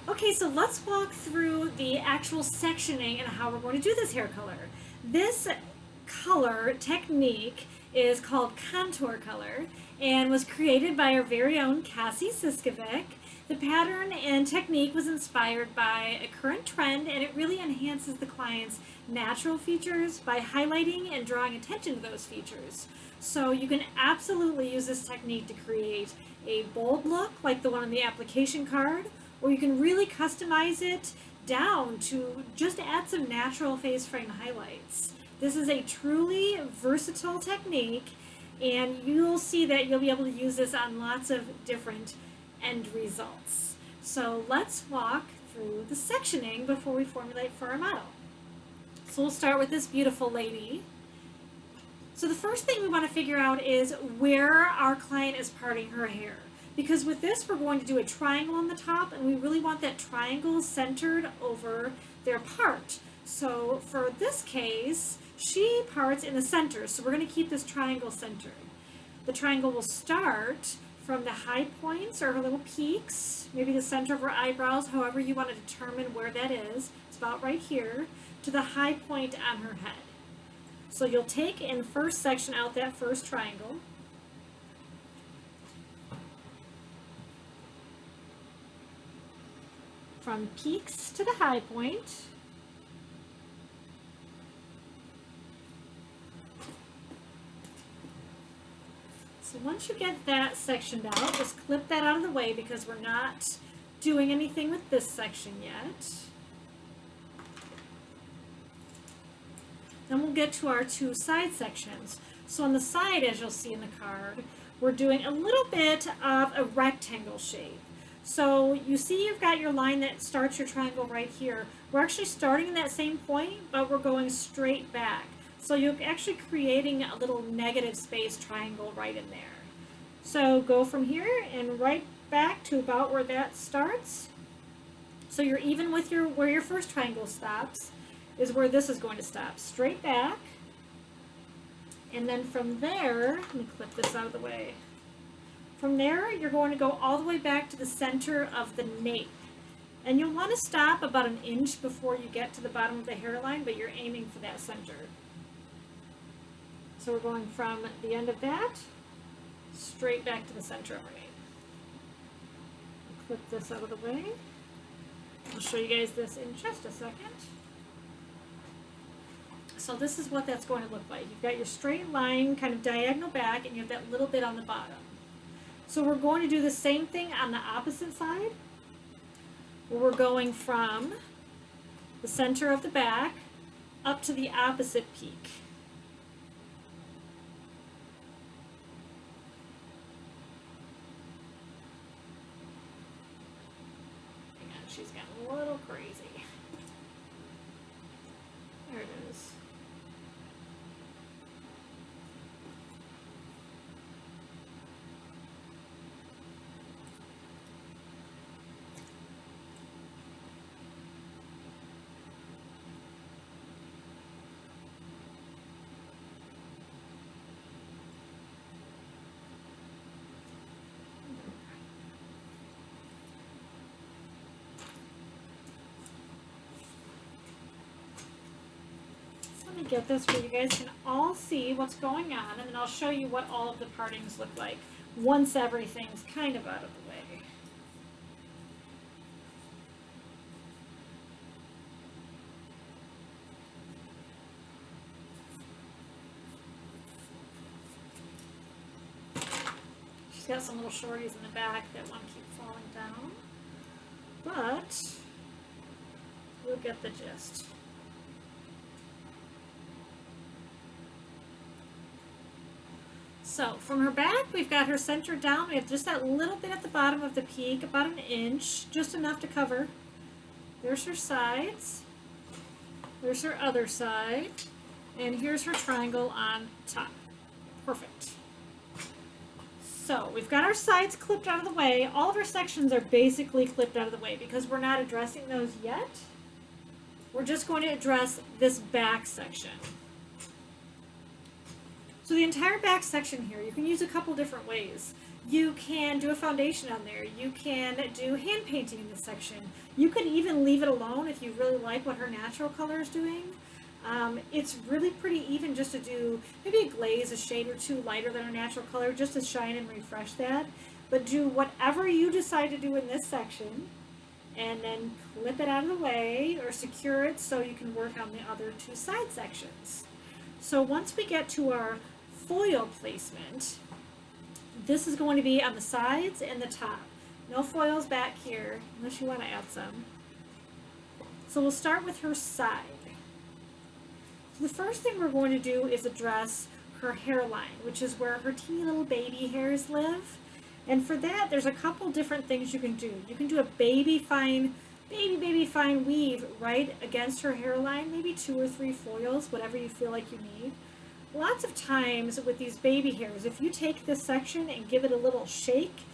Okay, so let's walk through the actual sectioning and how we're going to do this hair color. This color technique is called contour color and was created by our very own Cassie Siskovic. The pattern and technique was inspired by a current trend, and it really enhances the client's natural features by highlighting and drawing attention to those features. So you can absolutely use this technique to create a bold look like the one on the application card, or you can really customize it down to just add some natural face frame highlights. This is a truly versatile technique, and you'll see that you'll be able to use this on lots of different end results. So let's walk through the sectioning before we formulate for our model. So we'll start with this beautiful lady. So the first thing we want to figure out is where our client is parting her hair. Because with this, we're going to do a triangle on the top, and we really want that triangle centered over their part. So for this case, she parts in the center, so we're going to keep this triangle centered. The triangle will start from the high points or her little peaks, maybe the center of her eyebrows, however you want to determine where that is. It's about right here, to the high point on her head. So you'll take and first section out that first triangle. From peaks to the high point. So once you get that sectioned out, just clip that out of the way because we're not doing anything with this section yet. Then we'll get to our two side sections. So on the side, as you'll see in the card, we're doing a little bit of a rectangle shape. So you see you've got your line that starts your triangle right here. We're actually starting in that same point, but we're going straight back. So you're actually creating a little negative space triangle right in there. So go from here and right back to about where that starts. So you're even with where your first triangle stops is where this is going to stop. Straight back. And then from there, let me clip this out of the way. From there, you're going to go all the way back to the center of the nape. And you'll want to stop about an inch before you get to the bottom of the hairline, but you're aiming for that center. So we're going from the end of that straight back to the center of our nape. Clip this out of the way. I'll show you guys this in just a second. So this is what that's going to look like. You've got your straight line kind of diagonal back, and you have that little bit on the bottom. So we're going to do the same thing on the opposite side, where we're going from the center of the back up to the opposite peak. Hang on, she's gotten a little crazy. There it is. Let me get this where you guys can all see what's going on, and then I'll show you what all of the partings look like once everything's kind of out of the way. She's got some little shorties in the back that want to keep falling down, but we'll get the gist. So from her back, we've got her centered down. We have just that little bit at the bottom of the peak, about an inch, just enough to cover. There's her sides. There's her other side. And here's her triangle on top. Perfect. So we've got our sides clipped out of the way. All of our sections are basically clipped out of the way because we're not addressing those yet. We're just going to address this back section. So the entire back section here, you can use a couple different ways. You can do a foundation on there. You can do hand painting in this section. You could even leave it alone if you really like what her natural color is doing. It's really pretty even just to do maybe a glaze, a shade or two lighter than her natural color, just to shine and refresh that. But do whatever you decide to do in this section, and then clip it out of the way or secure it so you can work on the other two side sections. So once we get to our foil placement, this is going to be on the sides and the top. No foils back here, unless you want to add some. So we'll start with her side. So the first thing we're going to do is address her hairline, which is where her teeny little baby hairs live. And for that, there's a couple different things you can do. You can do a baby fine weave right against her hairline, maybe 2 or 3 foils, whatever you feel like you need. Lots of times with these baby hairs, if you take this section and give it a little shake,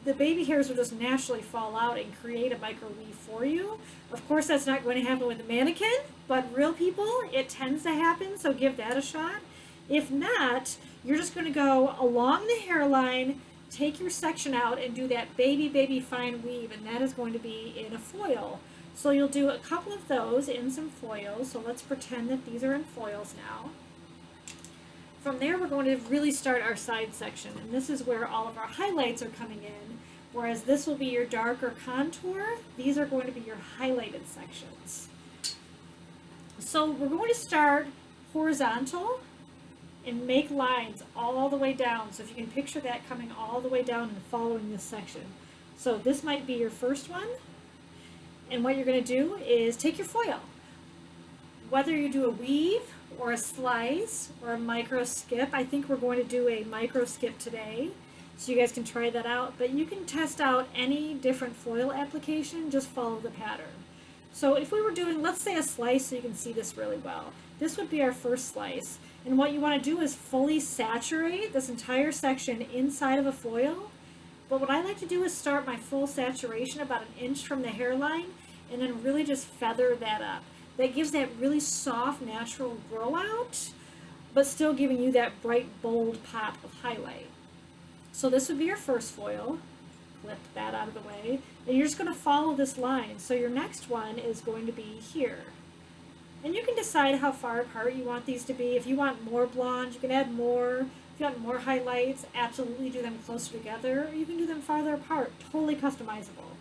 the baby hairs will just naturally fall out and create a micro weave for you. Of course, that's not going to happen with a mannequin, but real people, it tends to happen, so give that a shot. If not, you're just going to go along the hairline, take your section out and do that baby fine weave, and that is going to be in a foil. So you'll do a couple of those in some foils. So let's pretend that these are in foils now. From there, we're going to really start our side section, and this is where all of our highlights are coming in. Whereas this will be your darker contour, these are going to be your highlighted sections. So we're going to start horizontal and make lines all the way down. So if you can picture that coming all the way down and following this section. So this might be your first one. And what you're going to do is take your foil. Whether you do a weave or a slice or a micro skip, I think we're going to do a micro skip today. So you guys can try that out. But you can test out any different foil application, just follow the pattern. So if we were doing, let's say a slice so you can see this really well. This would be our first slice. And what you want to do is fully saturate this entire section inside of a foil. But what I like to do is start my full saturation about 1 inch from the hairline and then really just feather that up. That gives that really soft, natural grow out, but still giving you that bright, bold pop of highlight. So this would be your first foil. Clip that out of the way. And you're just going to follow this line. So your next one is going to be here. And you can decide how far apart you want these to be. If you want more blonde, you can add more. If you want more highlights, absolutely do them closer together. Or you can do them farther apart. Totally customizable.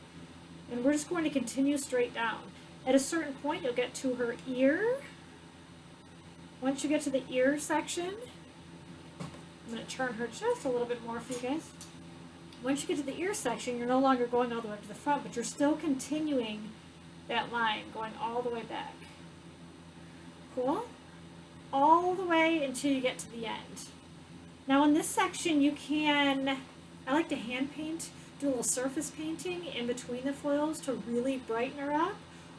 And we're just going to continue straight down. At a certain point, you'll get to her ear. Once you get to the ear section, I'm going to turn her just a little bit more for you guys. Once you get to the ear section, you're no longer going all the way up to the front, but you're still continuing that line, going all the way back. Cool? All the way until you get to the end. Now in this section you can, I like to hand paint, do a little surface painting in between the foils to really brighten her up,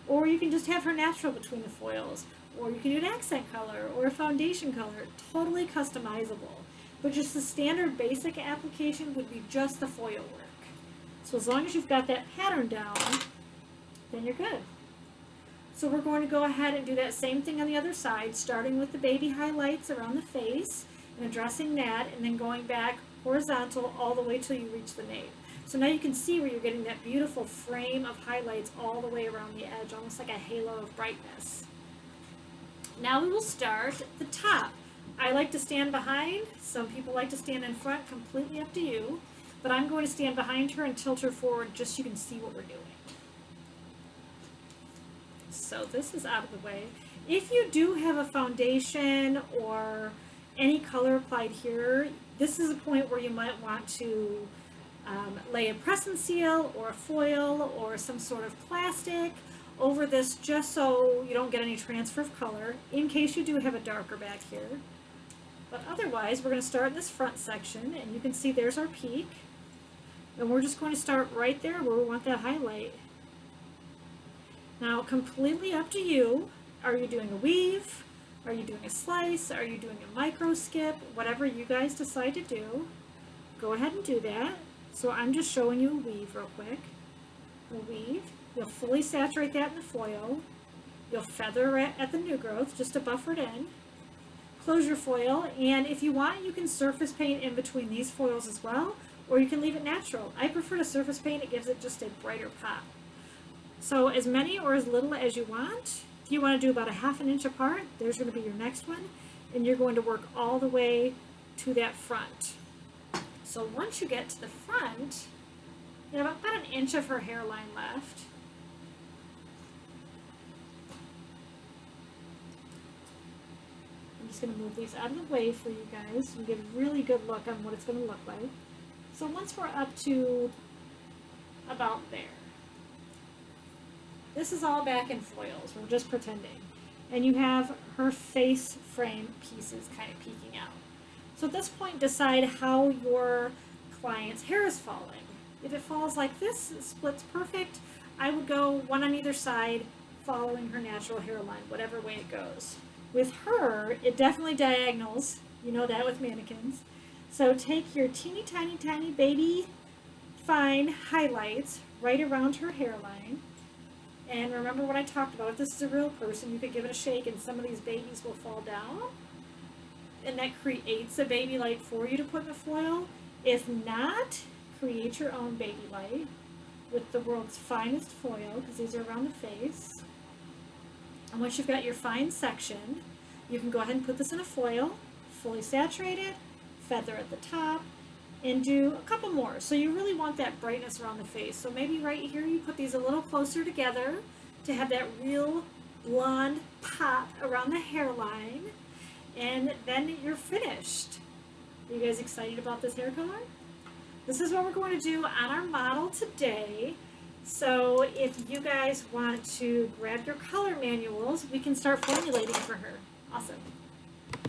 or you can just have her natural between the foils, or you can do an accent color or a foundation color, totally customizable. But just the standard basic application would be just the foil work. So as long as you've got that pattern down, then you're good. So we're going to go ahead and do that same thing on the other side, starting with the baby highlights around the face and addressing that, and then going back horizontal all the way till you reach the nape. So now you can see where you're getting that beautiful frame of highlights all the way around the edge, almost like a halo of brightness. Now we will start at the top. I like to stand behind. Some people like to stand in front, completely up to you. But I'm going to stand behind her and tilt her forward just so you can see what we're doing. So this is out of the way. If you do have a foundation or any color applied here, this is a point where you might want to lay a press and seal or a foil or some sort of plastic over this just so you don't get any transfer of color in case you do have a darker back here. But otherwise, we're going to start in this front section, and you can see there's our peak. And we're just going to start right there where we want that highlight. Now, completely up to you. Are you doing a weave? Are you doing a slice? Are you doing a micro skip? Whatever you guys decide to do, go ahead and do that. So I'm just showing you a weave real quick. A weave. You'll fully saturate that in the foil. You'll feather it at the new growth just to buffer it in. close your foil, and if you want, you can surface paint in between these foils as well, or you can leave it natural. I prefer to surface paint, it gives it just a brighter pop. So as many or as little as you want. If you want to do about a ½ inch apart, there's going to be your next one, and you're going to work all the way to that front. So once you get to the front, you have about 1 inch of her hairline left. I'm just going to move these out of the way for you guys and get a really good look on what it's going to look like. So once we're up to about there, this is all back in foils, we're just pretending. And you have her face frame pieces kind of peeking out. So at this point, decide how your client's hair is falling. If it falls like this, it splits perfect. I would go one on either side, following her natural hairline, whatever way it goes. With her, it definitely diagonals. You know that with mannequins. So take your teeny tiny baby fine highlights right around her hairline. And remember what I talked about. If this is a real person, you could give it a shake and some of these babies will fall down. And that creates a baby light for you to put in the foil. If not, create your own baby light with the world's finest foil, because these are around the face. And once you've got your fine section, you can go ahead and put this in a foil, fully saturated, feather at the top, and do a couple more. So you really want that brightness around the face. So maybe right here you put these a little closer together to have that real blonde pop around the hairline, and then you're finished. Are you guys excited about this hair color? This is what we're going to do on our model today. So if you guys want to grab your color manuals, we can start formulating for her. Awesome.